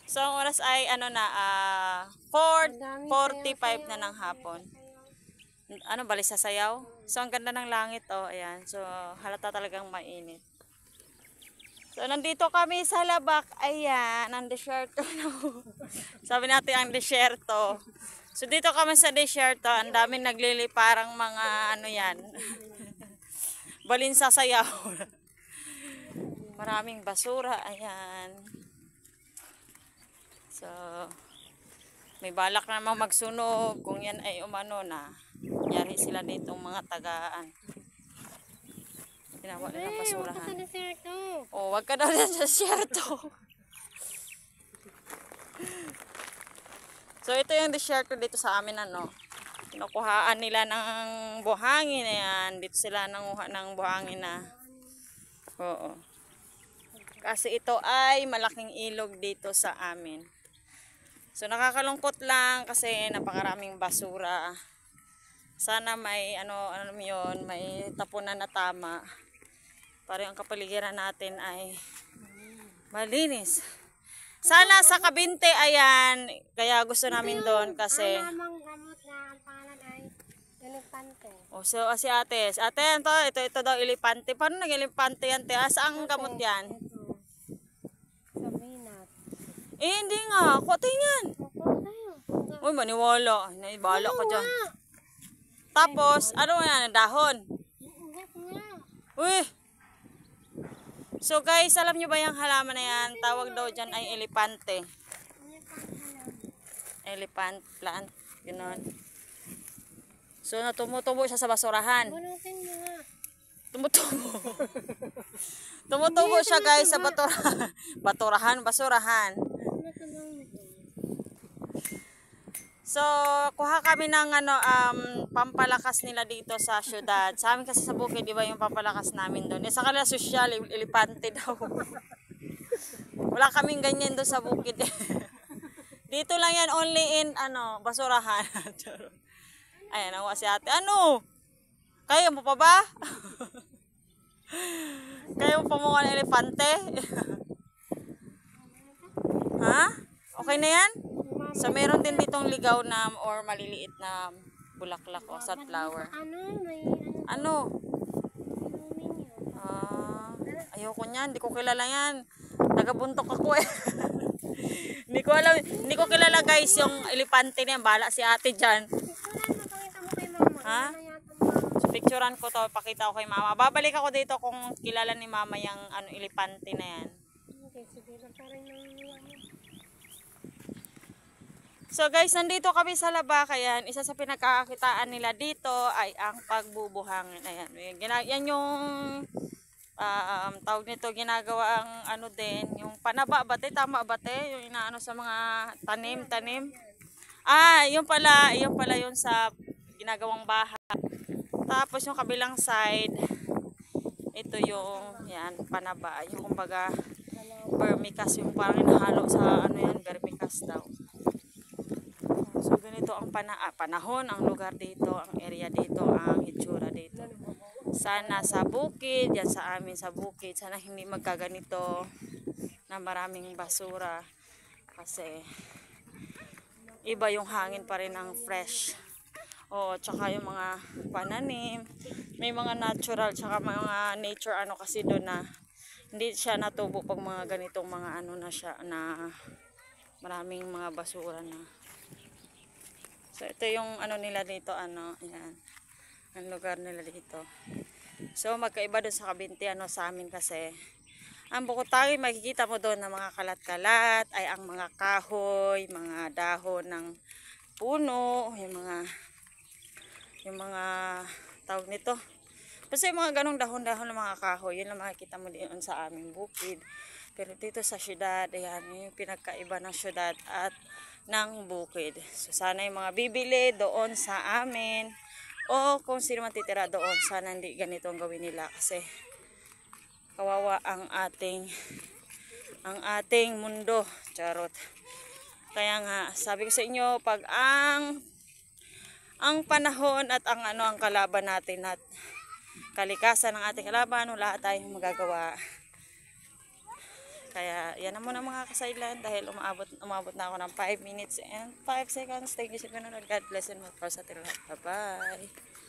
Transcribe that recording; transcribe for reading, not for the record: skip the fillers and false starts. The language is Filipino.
So ang oras ay ano na 4:45 na ng hapon. Ano bali sa sayaw? So ang ganda ng langit oh, ayan. So halata talagang mainit. So nandito kami sa Labak, ayan, ang desierto na. Sabi natin ang desierto. So dito kami sa desierto, ang daming nagliliparang mga ano yan. Balin sa sayaw. Maraming basura, ayan. So, may balak na namang magsunog kung yan ay umano na. Yari sila ditong mga tagaan. Ginawa nila ng basurahan. Oh, wag ka daw sa desierto. So, ito yung desierto dito sa amin, ano. Kinukuhaan nila ng buhangin, ayan. Dito sila nanguha ng buhangin na. Oo. Kasi ito ay malaking ilog dito sa amin. So nakakalungkot lang kasi napakaraming basura. Sana may ano yun, may tapunan na tama para yung kapaligiran natin ay malinis. Sana sa Kabinte, ayan, kaya gusto namin doon kasi Ang gamot na ang pangalan ay elepante. oh, so si ate, ito daw elepante. Paano nag-elepante yan, te? Saan ang gamot yan? Sabinat. Eh, hindi nga. Kutin yan. Uy, maniwala. Naibala ka dyan. Tapos, ano yan? Dahon. Uy. So guys, alam nyo ba yung halaman na yan? Tawag daw dyan ay elepante. Elephant plant. Ganon. So, tumutubo siya sa basurahan. Bunutin mo nga. Tumutubo. Tumutubo siya guys sa basurahan. So, kuha kami ng pampalakas nila dito sa syudad. Sa amin kasi sa bukid, di ba yung pampalakas namin doon? Sa kanila sosyal, elepante daw. Wala kaming ganyan doon sa bukid. Dito lang yan, only in basurahan. Ayan, nawa si ate. Ano? Kayo mo pa ba? Kayo mo pa mukha ng elepante? Ha? Okay na yan? So, meron din ditong ligaw na or maliliit na bulaklak o sunflower. Ano? Ayoko niyan. Hindi ko kilala yan. Tagabuntok ako eh. Hindi ko kilala guys yung elepante na yan. Bahala si ate dyan. Ha? So, picturean ko to. Pakita ko kay mama. Babalik ako dito kung kilala ni mama yung elepante na yan. So guys, nandito kami sa Labak. Ayan, isa sa pinagkakakitaan nila dito ay ang pagbubuhangin. Ayan, yan yung tawag nito, ginagawa ang din, yung panaba bate, tama bate, yung inaano sa mga tanim. Yung pala yun sa ginagawang bahay. Tapos yung kabilang side, ito yung yan, panaba, yung kumbaga vermicast, yung parang inahalo sa vermicast daw. So ganito ang panahon, ang lugar dito, ang area dito, ang itsura dito. Sana sa bukid, yan sa amin sa bukid, sana hindi magkaganito na maraming basura. Kasi iba yung hangin pa rin ng fresh. O, tsaka yung mga pananim, may mga natural, tsaka mga nature kasi doon na hindi siya natubo pag mga ganitong mga na siya, na maraming mga basura na. So ito yung nila dito, ayan, ang lugar nila dito. So magkaiba doon sa Kabinte, sa amin kasi ang Bukod-Tagi, makikita mo doon na mga kalat-kalat ay ang mga kahoy, mga dahon ng puno, yung mga tawag nito. Kasi yung mga ganong dahon-dahon ng mga kahoy, yun lang makikita mo doon sa aming bukid. Pero dito sa syudad, ayan, yung pinagkaiba ng syudad at ng bukid. So sana yung mga bibili doon sa amin o kung sino man titira doon, sana hindi ganito ang gawin nila kasi kawawa ang ating mundo. Charot. Kaya nga, sabi ko sa inyo, pag ang panahon at ang kalaban natin at kalikasan ng ating kalaban, wala tayong magagawa. Kaya yan na muna mga kasailan dahil umabot na ako ng 5 minutes and 5 seconds. Thank you sa panonood. God bless and more for sa lahat. Bye-bye.